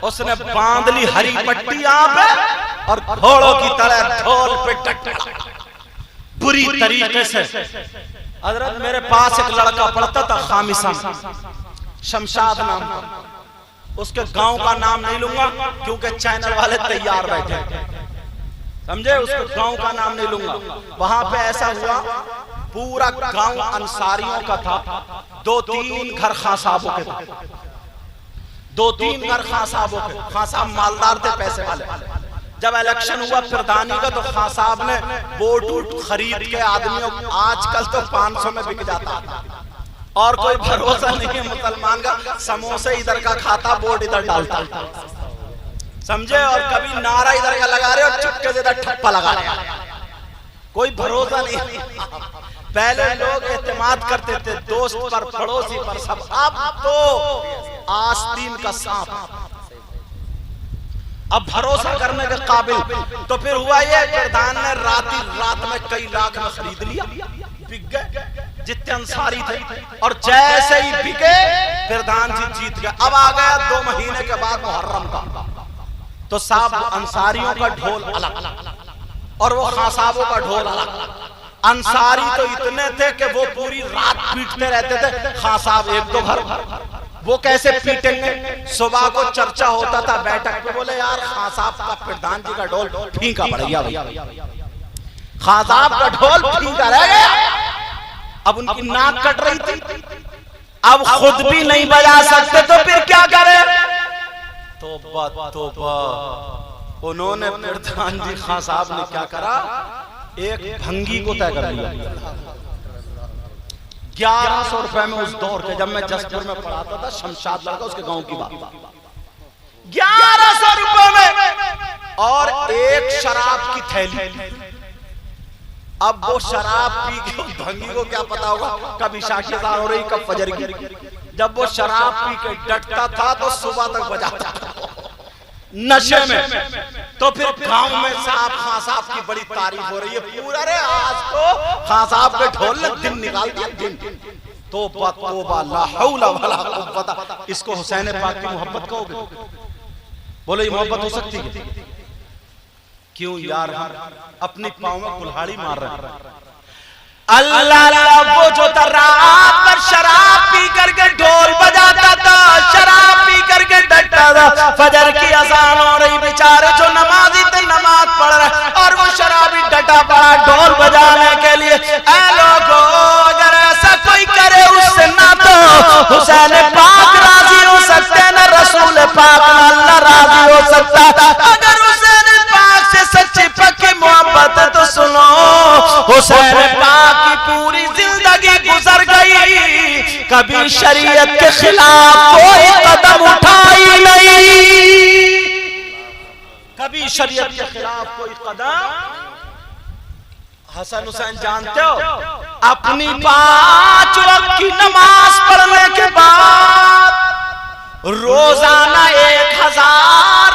उसने बांध ली हरी पट्टी यहाँ पे और घोड़ों की तरह ढोल पे टकरा बुरी तरीके से। हजरत मेरे पास एक लड़का पढ़ता था खामिसा, शमशाद नाम का, उसके गांव का नाम नहीं लूंगा क्योंकि चैनल वाले तैयार बैठे, समझे, उसके गांव का नाम नहीं लूंगा। वहां पे ऐसा हुआ पूरा गांव अंसारियों का था, 2-3 घर खां साहबों के थे, 2-3 घर खां साहबों के। खां साहब मालदार थे, पैसे वाले। जब इलेक्शन हुआ प्रधानी का तो खां साहब ने वोट खरीद के आदमियों, आजकल तो 500 में बिक जाता और कोई भरोसा नहीं है मुसलमान का, समोसे इधर का खाता, वोट इधर डालता, समझे, और कभी नारा इधर का लगा रहे और चुपके से इधर ठप्पा लगा रहे, कोई भरोसा नहीं। पहले लोग एतमाद करते थे दोस्त पर, पड़ोसी पर, सब। अब तो आस्तीन का सांप, अब भरोसा करने के काबिल। तो फिर हुआ ये, प्रधान ने रात में कई लाख में खरीद लिया, बिक गए जितने अंसारी थे, और जैसे ही बिके प्रधान जी जीत गए। अब आ गया 2 महीने के बाद मुहर्रम का, तो साहब अंसारियों का ढोल अलग और वो खां साहबों का ढोल अलग। अंसारी तो इतने थे कि वो पूरी रात पीटते रहते थे, खां साहब 1-2 घर। वो कैसे पीटेंगे? सुबह को चर्चा होता था बैठक पे, बोले यार खां साहब का प्रधान जी का ढोल फीका पड़ गया, खां साहब का ढोल फीका रह गया। अब उनकी नाक कट रही थी, अब खुद भी नहीं बजा सकते तो फिर क्या करें? तौबा तौबा, उन्होंने प्रधान जी खां साहब ने क्या करा, एक भंगी को तय कर लिया। 1100 रुपए में उस दौर के, जब मैं जसपुर में पढ़ाता था, शमशाद लड़का, उसके गांव की बात, 1100 रुपए में और एक शराब की थैली। अब वो शराब पी के भंगी को क्या पता होगा कब इशा की अज़ान हो रही, कब फजर की। जब वो शराब पी के डटता था तो सुबह तक बजाता था नशे में। तो फिर गांव में साहब खां साहब की बड़ी तारीफ हो रही है, पूरा रे आज तो खां साहब के ढोल ने दिन निकाल दिया, दिन। तौबा तौबा, ला हौला वला कुव्वता। इसको हुसैन पाक की मोहब्बत कहोगे? बोलो ये मोहब्बत हो सकती है? क्यों यार, हम अपनी पाँव में कुल्हाड़ी मार रहे हैं। अल्लाह अल्लाह, वो जो रात पर शराब पी करके ढोल बजाता था, शराब पी करके डटता था, फजर की अज़ान हो रही, बेचारे जो नमाजी थे नमाज पढ़ रहे, और वो शराबी डटा पड़ा ढोल बजाने के लिए। ऐ लोगों, अगर ऐसा कोई करे उससे ना तो हुसैन पाक राजी हो सकते, न रसूल पाक अल्लाह राजी हो सकता। अगर हुसैन पाक से सच्ची पक्की मोहब्बत है तो सुनो, हुसैन पाक की पूरी जिंदगी गुजर गई, कभी शरीयत के खिलाफ कोई कदम उठाई नहीं, कभी शरीयत के खिलाफ कोई कदम। हसन हुसैन जानते हो, अपनी 5 वक्त की नमाज पढ़ने के बाद रोजाना 1000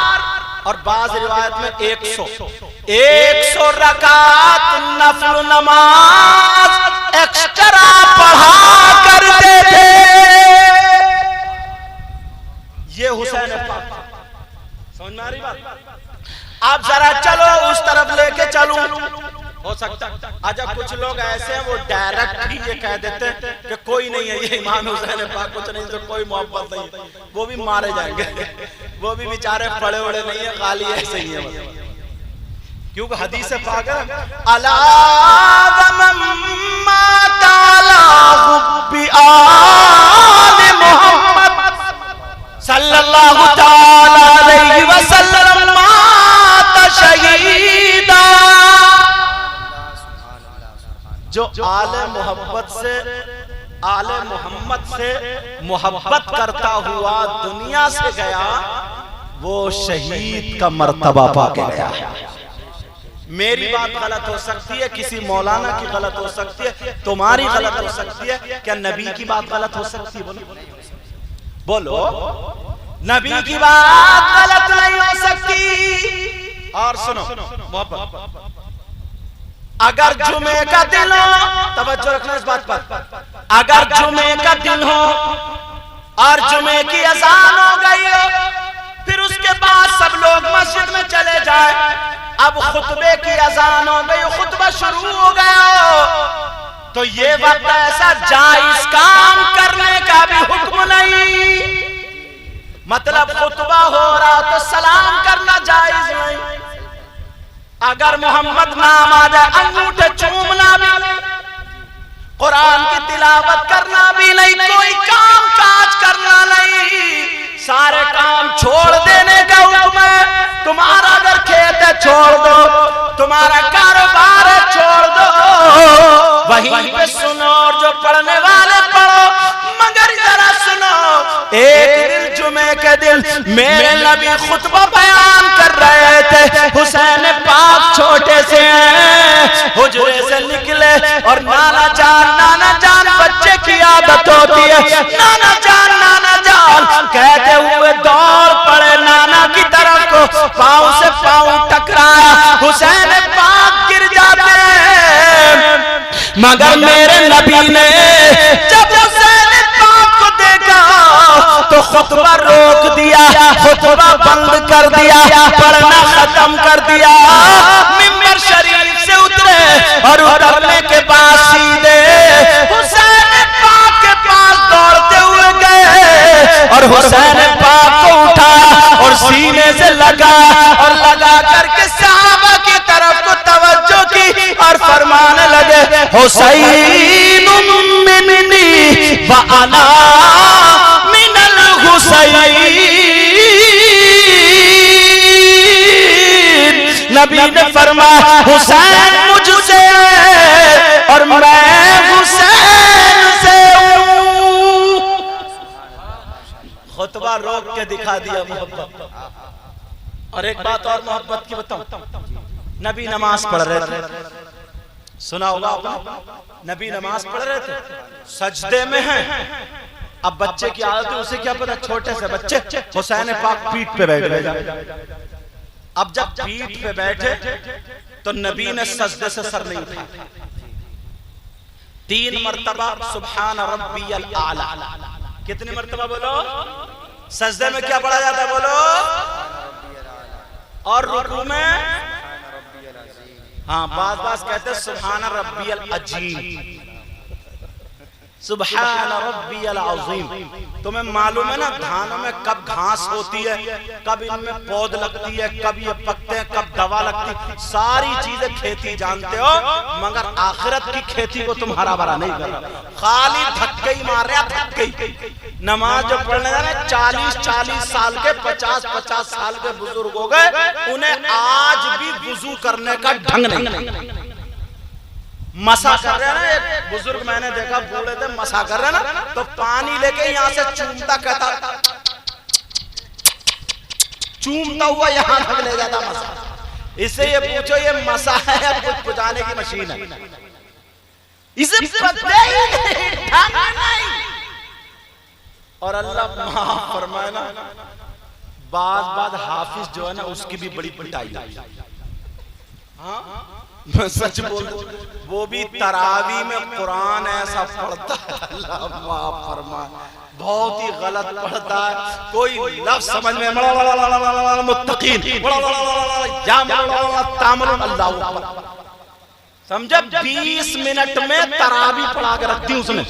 और बाज़ रिवायत में 100 रकात नफल नमाज एक्स्ट्रा पढ़ा करते थे। ये हुसैन पाक, समझ में आ रही बात? आप जरा चलो उस तरफ लेके चलूं, हो सकता अच्छा कुछ लोग ऐसे हैं वो डायरेक्ट ही ये कह देते हैं कि कोई नहीं है, ये इमाम हुसैन पाक कुछ नहीं, तो कोई मोहब्बत नहीं, वो भी मारे जाएंगे, वो भी बेचारे पड़े उड़े नहीं है, खाली ऐसे ही है। क्योंकि हदीस पाक है, अला वमम्मा ताला हुब्बी आले मोहम्मद सल्लल्लाहु ताला अलैहि वसल्लम माता शहीदा। जो आले मोहब्बत से, आले मोहम्मद से मोहब्बत करता हुआ दुनिया से गया, वो शहीद का मर्तबा पाके गया। मेरी बात गलत हो सकती है, किसी मौलाना की गलत हो सकती है, तुम्हारी गलत हो सकती है, क्या नबी की बात गलत हो सकती है? बोलो, नबी की बात गलत नहीं हो सकती। और सुनो मोहब्बत, अगर जुमे का दिन हो, तवज्जो रखना इस बात पर, अगर जुमे का दिन हो और जुमे की अज़ान हो गई हो, फिर उसके अब खुतबे की अजान हो गई, खुतबा शुरू हो गया, तो ये वक्त ऐसा जायज काम करने का भी हुक्म नहीं, मतलब खुतबा हो रहा तो सलाम करना जायज नहीं, अगर मोहम्मद नाम आ जाए अंगूठे चूमना भी नहीं, कुरान की तिलावत करना भी नहीं, कोई काम काज करना नहीं, सारे काम छोड़ देने का हुक्म है। तुम्हारा अगर खेत है छोड़ दो, तुम्हारा कारोबार है छोड़ दो, वहीं पे सुनो, और जो पढ़ने वाले पढ़ो, मगर जरा सुनो, एक दिन जुमे के दिन मेरे नबी खुतबा बयान कर रहे थे, हुसैन पाक छोटे से हुजरे से निकले और नाना जान बच्चे की आदत होती है, नाना जान कहते हुए दौड़ पड़े नाना की तरफ को, पांव से पांव टकराया, हुसैन पाक गिर जाते हैं, मगर मेरे नबी ने जब हुसैन पाक को देखा तो खुतबा रोक दिया, खुतबा बंद कर दिया, पढ़ना खत्म कर दिया, मिंबर शरीफ से उतरे और उतरने के बाद सीधे हुसैन पाक के पास दौड़ते हुए गए और हुसैन पाक को उठाया और सीने से लगा और लगा करके सहाबा की तरफ को तवज्जो की और फरमाने लगे, हुसैन मिन्नी व अना मिनल हुसैन। नबी ने फरमाया हुसैन मुझसे और मैं हुसैन से हूं। खुतबा रोक के दिखा दिया मोहब्बत। और एक बात और मोहब्बत की बताऊं, नबी नमाज पढ़ रहे थे, सुना होगा आपने, नबी नमाज पढ़ रहे थे, सजदे में हैं। अब बच्चे की आदत है, उसे क्या पता, छोटे से बच्चे हुसैन पाक पीठ पे बैठ गए। अब जब पीठ पे बैठे तो नबी ने सजदे से सर नहीं उठाया, 3 मरतबा सुभान रब्बियल आला। कितनी मरतबा बोलो? सजदे में क्या पढ़ा जाता है बोलो? और रुकू में हाँ बास कहते सुभान रब्बियल अजीम, सुभान रब्बियल अज़ीम। तुम्हें मालूम है ना धानों में कब घास होती है, कब इनमें पौध लगती है, कब ये पकते हैं, कब दवा लगती है, सारी चीजें खेती जानते हो, मगर आखिरत की खेती को तुम हरा भरा नहीं कर रहे, खाली धक्के ही मार रहे, धक्के। नमाज जो पढ़ने जा रहे 40-40 साल के 50-50 साल के बुजुर्ग हो गए, उन्हें आज भी वुजू करने का ढंग नहीं। मसा कर रहे हैं ना, एक बुजुर्ग मैंने देखा बूढ़े थे, मसा कर रहे हैं ना, तो पानी लेके यहाँ से चूमता, कहता चूमता हुआ यहाँ तक ले जाता मसा। इससे ये पूछो ये मसा है या कुछ पुजाने की मशीन है? इसे पता ही नहीं। और अल्लाह माफ फरमाए ना, बाज हाफिज जो है ना उसकी भी बड़ी पिटाई। हाँ मैं सच बोल, वो भी तरावी में कुरान ऐसा पढ़ता है, अल्लाह माफ फरमाए, बहुत ही गलत पढ़ता है, कोई लफ्ज समझ में मुत्तकीन समझा, 20 मिनट में तरावी पढ़ा के रखती उसने।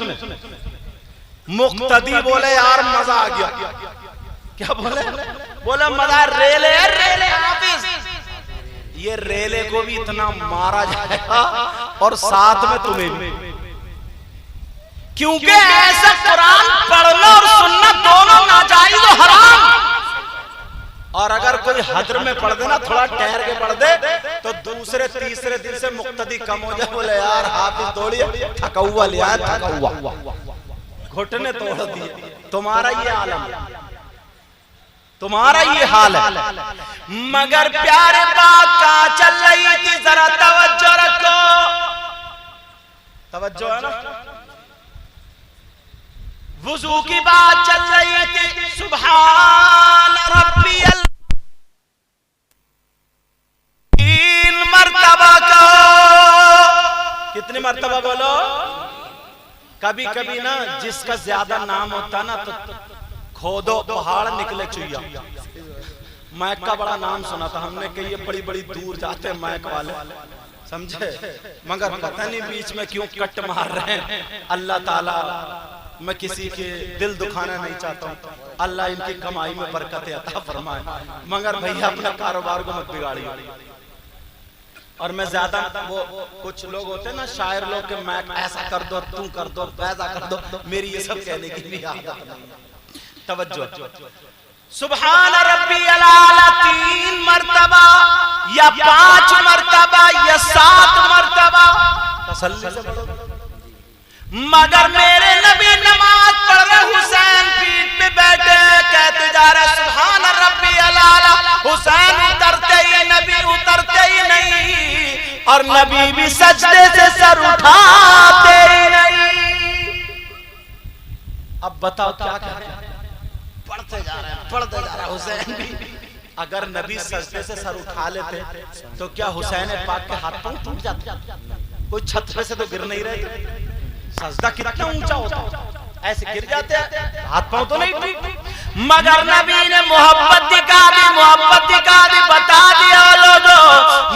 मुक्तदी बोले यार मजा आ गया। क्या बोले मजा, रेले हाफिज, ये रेले को भी इतना मारा जाएगा और साथ में तुम्हें भी, क्योंकि ऐसा कुरान पढ़ना और सुनना दोनों नाजायज और हराम। और अगर कोई हद्र में पढ़ दे ना, थोड़ा ठहर के पढ़ दे, तो दूसरे तीसरे दिन से मुक्तदी कम हो जाए, बोले यार हाफिज दौड़िए, थका हुआ ले आया, थका हुआ, घुटने तोड़ दिए। तुम्हारा ये आलम, तुम्हारा ये हाल है। मगर प्यारे बात कहां चल रही थी, जरा तवज्जो रखो, तवज्जो है ना, वुजू की बात चल रही थी। सुभान रब्बियल, 3 मरतबा कहो। कितनी मरतबा बोलो? कभी कभी ना जिसका ज्यादा नाम होता ना तो खोदो पहाड़ निकले चुईया, मैक का बड़ा नाम सुना था हमने कि ये बड़ी बड़ी दूर जाते हैं मैक वाले, समझे, मगर पता नहीं बीच में क्यों कट मार रहे हैं। अल्लाह ताला, मैं किसी के दिल दुखाना नहीं चाहता हूँ, अल्लाह इनकी कमाई में बरकत अता फरमाए, मगर भैया अपना कारोबार को मत बिगाड़िए। और मैं ज्यादा वो कुछ लोग होते हैं ना शायर लोग के मैं ऐसा कर दो, तू कर दो, वैसा कर दो, मेरी ये सब कहने की भी आदत नहीं। तवज्जो, सुभान रब्बियल आला 3 मर्तबा या 5 मर्तबा या 7 मर्तबा तसल्ली से पढ़ो। मगर मेरे नबी नमाज पढ़ रहे, हुसैन पीठ पे बैठे, कहते जा रहे सुभान रब्बियल आला, हुसैन उतरते ही नबी उतरते ही नहीं, और नबी भी सजदे से सर उठाते ही नहीं। अब बताओ क्या करें, पढ़ते जा रहे हैं, पढ़ते जा रहे हैं। हुसैन भी अगर नबी सजदे से सर उठा लेते तो क्या हुसैन पाक के हाथ पांव टूट जाते? कोई छत पे से तो गिर नहीं रहे। सजदा कितना ऊंचा होता, ऐसे गिर जाते हैं, हाथ पांव तो नहीं टूटते। मगर नबी ने मोहब्बत दिखा दी, बता दिया लोगों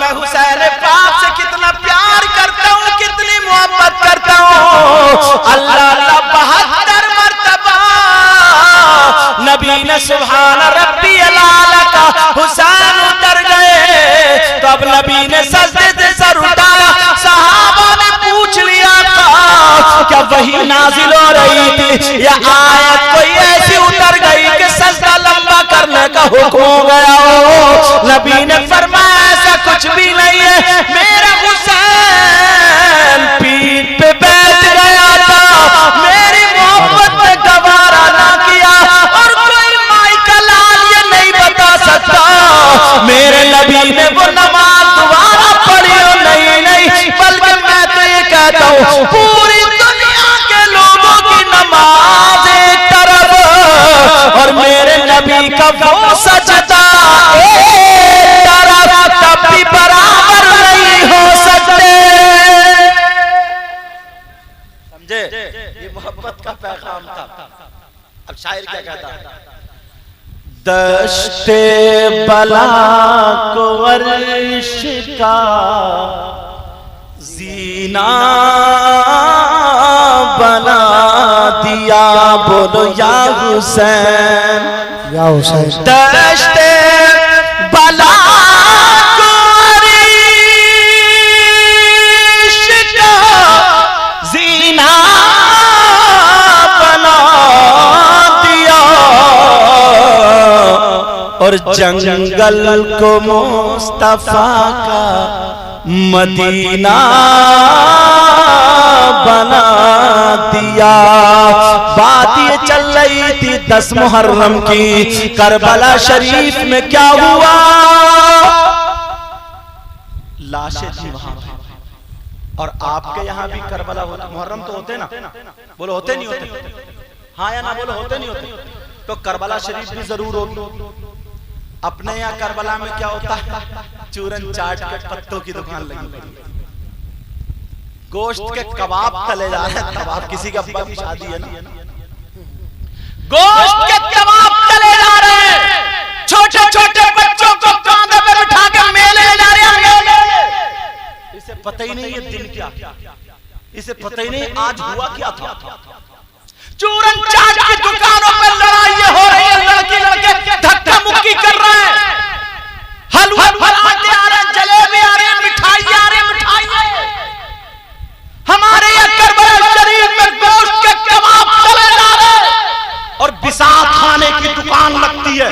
मैं हुसैन पाक से कितना प्यार करता हूँ, कितनी मोहब्बत करता हूँ। अल्लाह अल्लाह 72 मर्तबा नबी ने सुभान रब्बियल आला का, हुसैन उतर गए, तब नबी ने सजदे से सर उठाया। सहाबा ने पूछ लिया क्या वही नाजिल हो रही थी या आयत कोई ऐसी उतर गई कि सजदा लंबा करने का हुक्म हो गया हो? नबी ने फरमाया ऐसा कुछ भी नहीं है, मेरा हुसैन पीठ पे बैठ गया था, मेरी मोहब्बत में गवारा ना किया, और कोई माई का लाल ये नहीं बता सकता मेरे नबी ने वो नमाज दोबारा पढ़ी हो। नहीं, बल्कि मैं तो ये कहता हूँ पूरी दुनिया के लोगों की नमाज एक तरफ और मेरे नबी का वो सजदा एक तरफ, तब भी बराबर नहीं हो सकते। समझे, ये मोहब्बत का पैगाम था। अब शायर क्या कहता है, दश्ते बला को अर्श का जीना बना दिया, बोलो या हुसैन, या हुसैन। दश्ते बला को अर्श का जीना बना दिया, और जंगल को मुस्तफा का मदीना बना दिया। बात ये चल रही थी 10 मुहर्रम की, करबला शरीफ में क्या हुआ, लाशें थी वहां, और आपके यहाँ भी करबला होता, मुहर्रम तो होते ना, बोलो होते नहीं होते, हाँ या ना बोलो, होते नहीं होते, तो करबला शरीफ भी जरूर होगी। अपने यहाँ करबला में क्या होता है, चूरन चाट के पत्तों की दुकान लगी, गोश्त के कबाब तले जा रहे हैं, कबाब किसी के अब्बा की शादी है ना, गोश्त के कबाब तले जा रहे हैं, छोटे छोटे बच्चों को कांधे पे बिठा के मेले जा रहे हैं। इसे पता ही नहीं ये दिन क्या, इसे पता ही नहीं आज हुआ क्या था। चूरन चाट की दुकानों पर लड़ाई हो रही है, लड़की लड़के धक्का मुक्की कर रहे हैं, हलवा फलाते आ रहे हैं, जलेबी आ रहे हैं, मिठाई आ रही है, मिठाई। हमारे यहाँ करबला शरीफ में गोश्त के कबाब तले जा रहे हैं, और बिसात खाने की दुकान लगती है।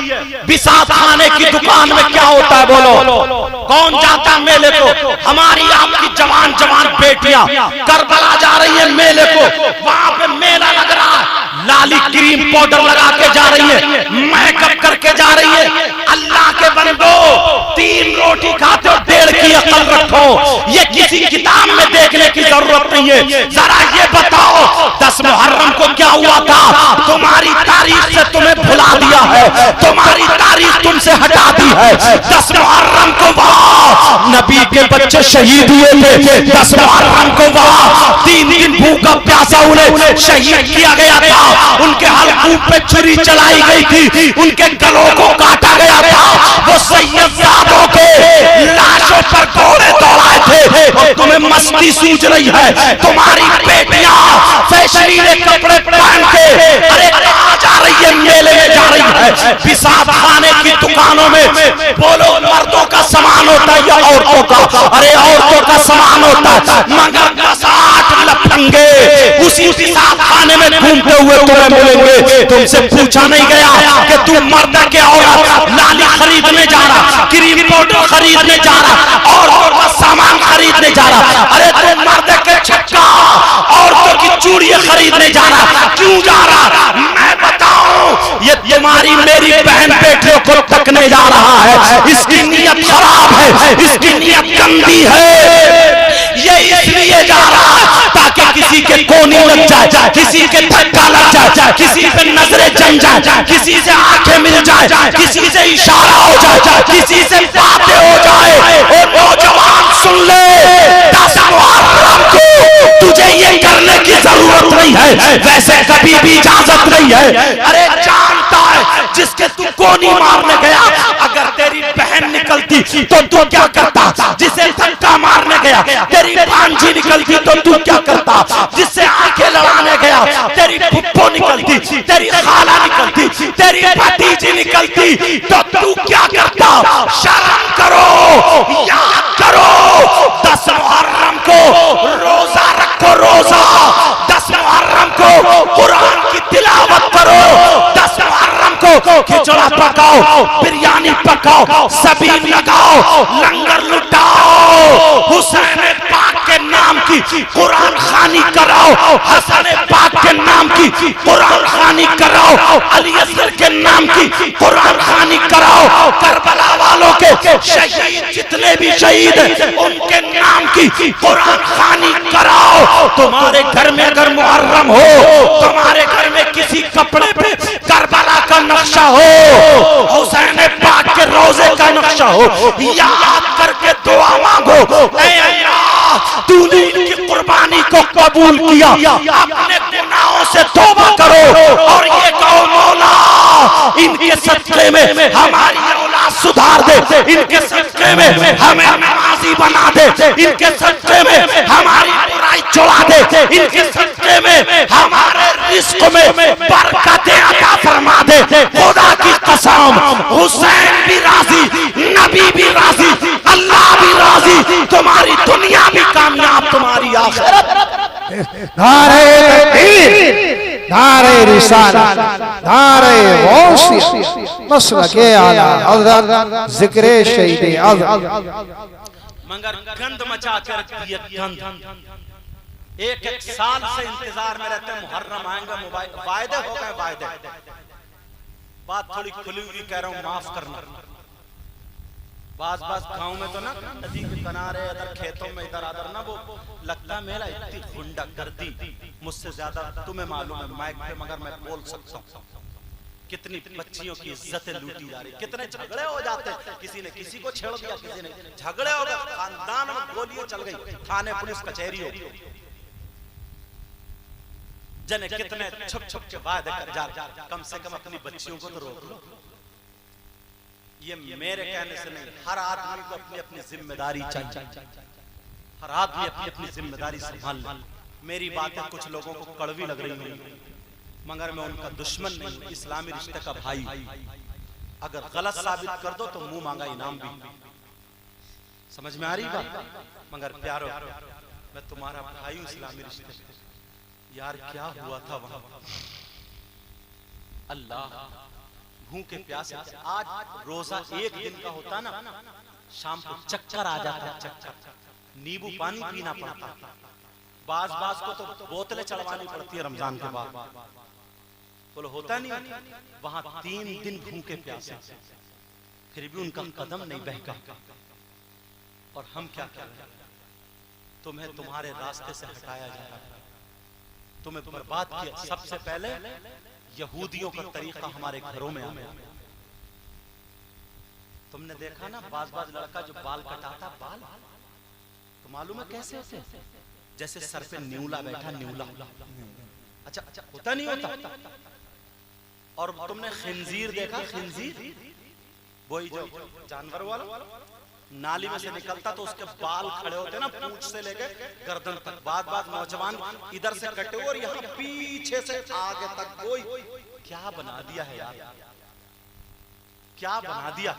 बिसात खाने की दुकान में क्या होता है बोलो, कौन जाता है मेले को? हमारी आपकी जवान जवान बेटियां करबला जा रही है मेले को, वहां पे मेला लग रहा है, लाली क्रीम पाउडर लगा के जा रही है, मेकअप करके जा रही है। अल्लाह के बंदो, 3 रोटी खाते हो, 1.5 की अकल रखो, ये किसी किताब में देखने की जरूरत नहीं है। जरा ये बताओ 10 मुहर्रम को क्या हुआ था? तुम्हारी तारीख से तुम्हें भुला दिया है, तुम्हारी तारीख तुमसे हटा दी है। 10 मुहर्रम को वहाँ नबी के बच्चे शहीद हुए थे, 10 मुहर्रम को वहाँ 3 दिन भूखा प्यासा उन्हें शहीद किया गया था, उनके हलकूं पे छुरी चलाई गई थी, उनके गलों को काटा गया था। बत्ती सूझ रही है, तुम्हारी बेटियां फैशनीले कपड़े पहन के अरे कहां जा रही है, मेले में जा रही है, पिसाब खाने की दुकानों में। बोलो मर्दों का सामान होता है या औरतों का? अरे औरतों का सामान होता है, मगर 10-8 लफंगे उसी पिसाब खाने में घूमते हुए तुम्हें मिलेंगे। तुमसे पूछा नहीं गया कि तू मर्द के औरत लाली खरीदने जा रहा, क्रीम पाउडर खरीदने जा रहा, और का सामान खरीदने जा रहा, अरे तू मर्द के छक्का औरतों की चूड़ियां खरीदने जा रहा, क्यों जा रहा? मैं बताऊं, ये तुम्हारी मेरी बहन बेटियों को तकने जा रहा है। इसकी नीयत खराब है, इसकी नीयत गंदी है। ये इसलिए जा रहा है ताकि किसी के कोनी लग जाए, किसी के धक्का लग जाए, किसी पे नजरें जम जाए, किसी से आंखें मिल जाए, किसी से इशारा हो जाए, किसी से बातें हो जाए। और नौजवान सुन ले, 10 मुहर्रम को तुझे ये करने की जरूरत नहीं है, वैसे कभी भी इजाजत नहीं है। अरे जानता है जिसके तू कोनी मारने गया, अगर तेरी बहन निकलती तो तू क्या करता? जिसे धक्का मारने गया तेरी भांजी निकलती तो तू क्या करता? जिससे आंखें लड़ाने गया तेरी फुप्पो निकलती, तेरी खाला निकलती, तेरी भतीजी निकलती तो तू क्या करता? शर्म करो, याद करो, 10 मुहर्रम को रोजा रखो, रोजा 10 मुहर्रम को कुरान की तिलावत करो, 10 मुहर्रम को खिचड़ा पकाओ, बिरयानी पकाओ, सबीन लगाओ, लंगर लुटाओ, हुसैन पाक के नाम की कुरान खानी कराओ, हसन पाक के नाम की कुरान खानी कराओ, अली असगर के नाम की कुरान खानी कराओ, करबला वालों के शहीद जितने भी शहीद हैं उनके नाम की कुरान खानी कराओ। तुम्हारे घर में अगर मुहर्रम हो, तुम्हारे घर में किसी कपड़े पे करबला का नक्शा हो, हुसैन पाक के रोजे का नक्शा हो, याद करके दुआ मांगो, ऐ अल्लाह तूने इनकी कुर्बानी को कबूल किया, अपने गुनाहों से तौबा करो और ये कहो मौला इनके सदक़े में हमारी औलाद सुधार दे, इनके सदक़े में हमें नमाजी बना दे, इनके सदक़े में हमारी बुराई छुड़ा दे, इनके सदक़े में हमारे रिस्क में बरकतें अता फरमा दे। खुदा की कसम, हुसैन भी राजी, नबी भी राजी, अल्लाह भी राजी, तुम्हारी दुनिया भी कामयाब, तुम्हारी आखिरत। नारे तकबीर, नारे रिसालत, नारे गौसियत, मसलके आला हज़रत, ज़िक्रे शहीदे आज़म। मगर गंद मचा कर रखी है, गंद। एक साल से इंतजार में रहते हैं, मुहर्रम आएंगे, वायदे हो गए, वायदे। बात थोड़ी खुली हुई कह रहा हूँ, माफ करना। बाज गांव में तो ना नदी के किनारे, इधर खेतों में, इधर आदर ना, वो लगता मेरा इतनी गुंडा गर्दी, मुझसे ज्यादा तुम्हें मालूम है माइक पे, मगर मैं बोल सकता हूँ कितनी बच्चियों की इज्जतें लूटी जा रही, कितने झगड़े हो जाते, किसी ने किसी को छेड़ दिया, किसी ने झगड़े हो गए, खानदान में गोलियां चल गई, थाने पुलिस कचहरी हो गई, जने कितने छुप छुप के वादे कर जा, कम से कम अपनी बच्चियों को तो रोक लो। ये मेरे कहने से नहीं, हर आदमी को अपनी अपनी जिम्मेदारी चाहिए, हर आदमी अपनी अपनी जिम्मेदारी संभाल ले। मेरी बातें कुछ लोगों को कड़वी लग रही होंगी, मगर मैं उनका दुश्मन नहीं, इस्लामी रिश्ते का भाई। अगर गलत साबित कर दो तो मुंह मांगा इनाम भी। समझ में आ रही बात? मगर प्यारो, मैं तुम्हारा भाई हूं इस्लामी रिश्ते। यार क्या हुआ था वहां, अल्लाह भूखे प्यासे, आज रोजा एक दिन का होता ना, शाम को चक्कर आ जाता, चक्कर, नींबू पानी पीना पड़ता, बाज को तो बोतलें चढ़वानी पड़ती है रमजान के बाद, बोलो होता नहीं। वहां 3 दिन भूखे प्यासे, फिर भी उनका कदम नहीं बहका। और हम क्या कर रहे हैं? तुम्हें तुम्हारे रास्ते से हटाया जा रहा है, तुम्हें बर्बाद किया। सबसे पहले यहूदियों का तरीका हमारे घरों में आ गया। तुमने देखा ना, बाज लड़का जो बाल कटाता, बाल तो मालूम है कैसे होते? जैसे सर पे न्यूला बैठा, न्यूला। अच्छा होता नहीं होता? और तुमने खिंजीर देखा? खिंजीर वही जो जानवर वाला, नाली में से निकलता तो उसके बाल खड़े होते ना, पूंछ से लेके गर्दन तक। बाद नौजवान इधर से कटे और यहाँ पीछे से आगे तक। कोई क्या बना दिया है यार, क्या बना दिया।